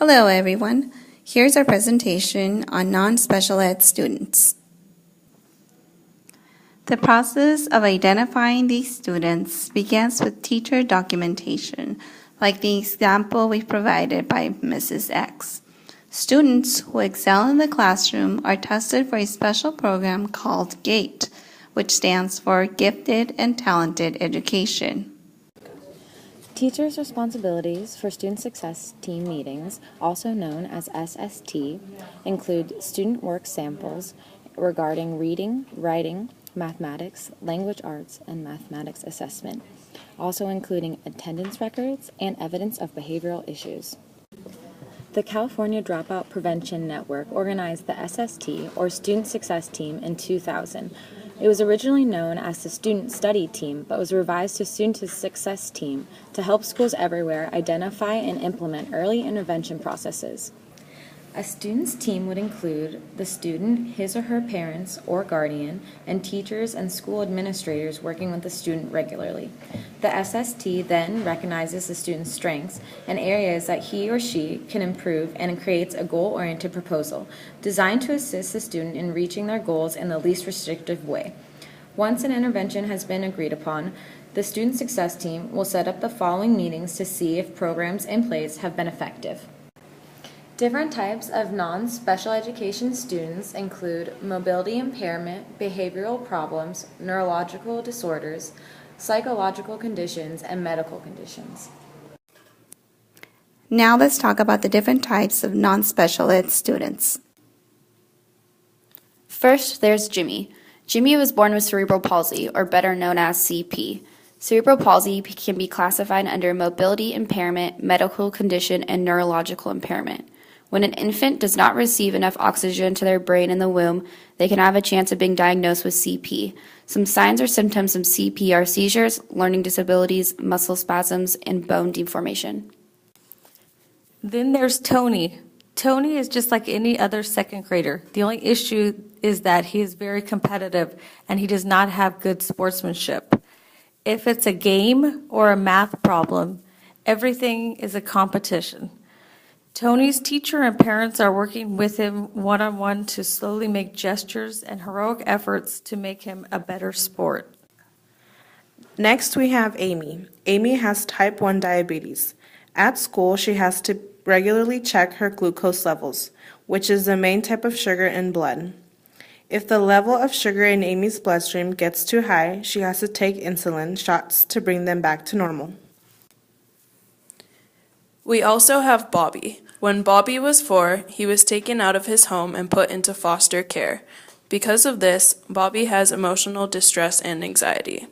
Hello everyone. Here's our presentation on non-special ed students. The process of identifying these students begins with teacher documentation, like the example we provided by Mrs. X. Students who excel in the classroom are tested for a special program called GATE, which stands for Gifted and Talented Education. Teachers' responsibilities for Student Success Team meetings, also known as SST, include student work samples regarding reading, writing, mathematics, language arts, and mathematics assessment, also including attendance records and evidence of behavioral issues. The California Dropout Prevention Network organized the SST, or Student Success Team, in 2000. It was originally known as the Student Study Team, but was revised to Student Success Team to help schools everywhere identify and implement early intervention processes. A student's team would include the student, his or her parents or guardian, and teachers and school administrators working with the student regularly. The SST then recognizes the student's strengths and areas that he or she can improve and creates a goal-oriented proposal designed to assist the student in reaching their goals in the least restrictive way. Once an intervention has been agreed upon, the Student Success Team will set up the following meetings to see if programs in place have been effective. Different types of non-special education students include mobility impairment, behavioral problems, neurological disorders, psychological conditions, and medical conditions. Now let's talk about the different types of non-special ed students. First, there's Jimmy. Jimmy was born with cerebral palsy, or better known as CP. Cerebral palsy can be classified under mobility impairment, medical condition, and neurological impairment. When an infant does not receive enough oxygen to their brain in the womb, they can have a chance of being diagnosed with CP. Some signs or symptoms of CP are seizures, learning disabilities, muscle spasms, and bone deformation. Then there's Tony. Tony is just like any other second grader. The only issue is that he is very competitive and he does not have good sportsmanship. If it's a game or a math problem, everything is a competition. Tony's teacher and parents are working with him one-on-one to slowly make gestures and heroic efforts to make him a better sport. Next, we have Amy. Amy has type 1 diabetes. At school, she has to regularly check her glucose levels, which is the main type of sugar in blood. If the level of sugar in Amy's bloodstream gets too high, she has to take insulin shots to bring them back to normal. We also have Bobby. When Bobby was 4, he was taken out of his home and put into foster care. Because of this, Bobby has emotional distress and anxiety.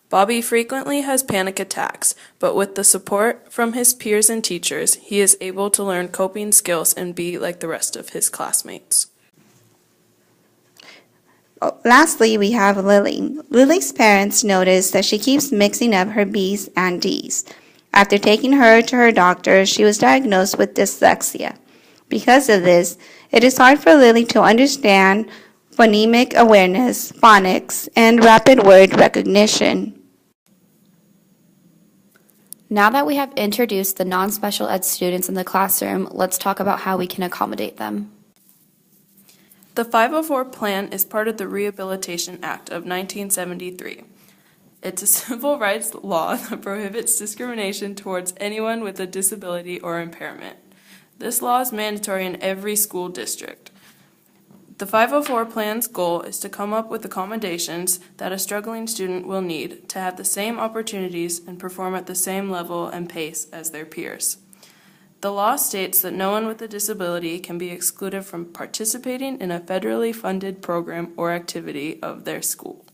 Bobby frequently has panic attacks, but with the support from his peers and teachers, he is able to learn coping skills and be like the rest of his classmates. Lastly, we have Lily. Lily's parents notice that she keeps mixing up her B's and D's. After taking her to her doctor, she was diagnosed with dyslexia. Because of this, it is hard for Lily to understand phonemic awareness, phonics, and rapid word recognition. Now that we have introduced the non-special ed students in the classroom, let's talk about how we can accommodate them. The 504 Plan is part of the Rehabilitation Act of 1973. It's a civil rights law that prohibits discrimination towards anyone with a disability or impairment. This law is mandatory in every school district. The 504 Plan's goal is to come up with accommodations that a struggling student will need to have the same opportunities and perform at the same level and pace as their peers. The law states that no one with a disability can be excluded from participating in a federally funded program or activity of their school.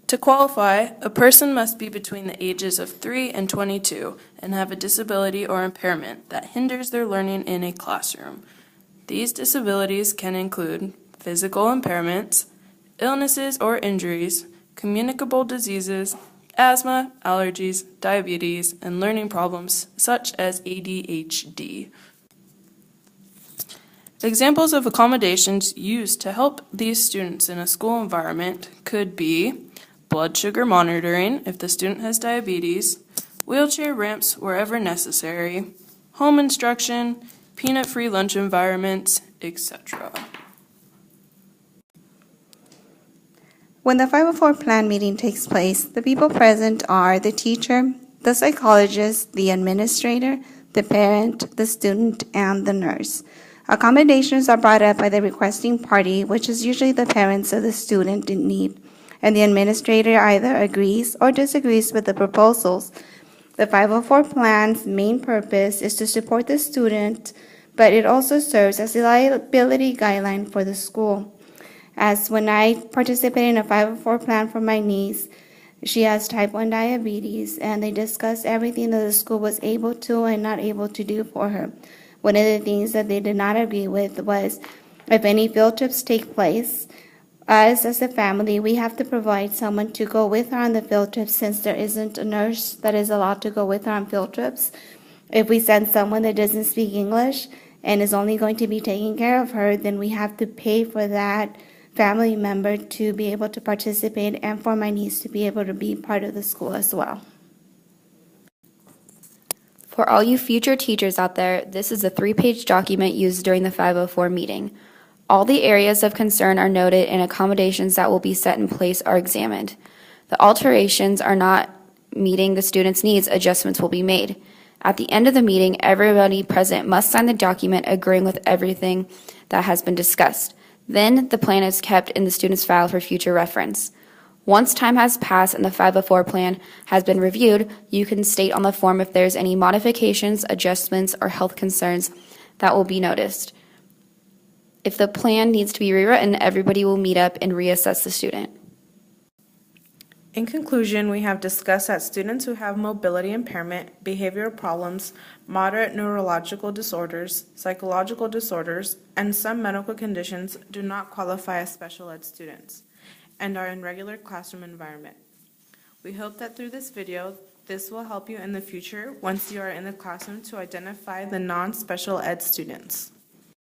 To qualify, a person must be between the ages of 3 and 22 and have a disability or impairment that hinders their learning in a classroom. These disabilities can include physical impairments, illnesses or injuries, communicable diseases, asthma, allergies, diabetes, and learning problems such as ADHD. Examples of accommodations used to help these students in a school environment could be blood sugar monitoring if the student has diabetes, wheelchair ramps wherever necessary, home instruction, peanut-free lunch environments, etc. When the 504 plan meeting takes place, the people present are the teacher, the psychologist, the administrator, the parent, the student, and the nurse. Accommodations are brought up by the requesting party, which is usually the parents of the student in need, and the administrator either agrees or disagrees with the proposals. The 504 plan's main purpose is to support the student, but it also serves as a liability guideline for the school. As when I participated in a 504 plan for my niece, she has type 1 diabetes, and they discussed everything that the school was able to and not able to do for her. One of the things that they did not agree with was if any field trips take place, us as a family, we have to provide someone to go with her on the field trips since there isn't a nurse that is allowed to go with her on field trips. If we send someone that doesn't speak English and is only going to be taking care of her, then we have to pay for that family member to be able to participate and for my niece to be able to be part of the school as well. For all you future teachers out there, this is a 3-page document used during the 504 meeting. All the areas of concern are noted and accommodations that will be set in place are examined. The alterations are not meeting the student's needs, adjustments will be made. At the end of the meeting, everybody present must sign the document agreeing with everything that has been discussed. Then the plan is kept in the student's file for future reference. Once time has passed and the 504 plan has been reviewed, you can state on the form if there's any modifications, adjustments, or health concerns that will be noticed. If the plan needs to be rewritten, everybody will meet up and reassess the student. In conclusion, we have discussed that students who have mobility impairment, behavioral problems, moderate neurological disorders, psychological disorders, and some medical conditions do not qualify as special ed students and are in regular classroom environment. We hope that through this video, this will help you in the future once you are in the classroom to identify the non-special ed students.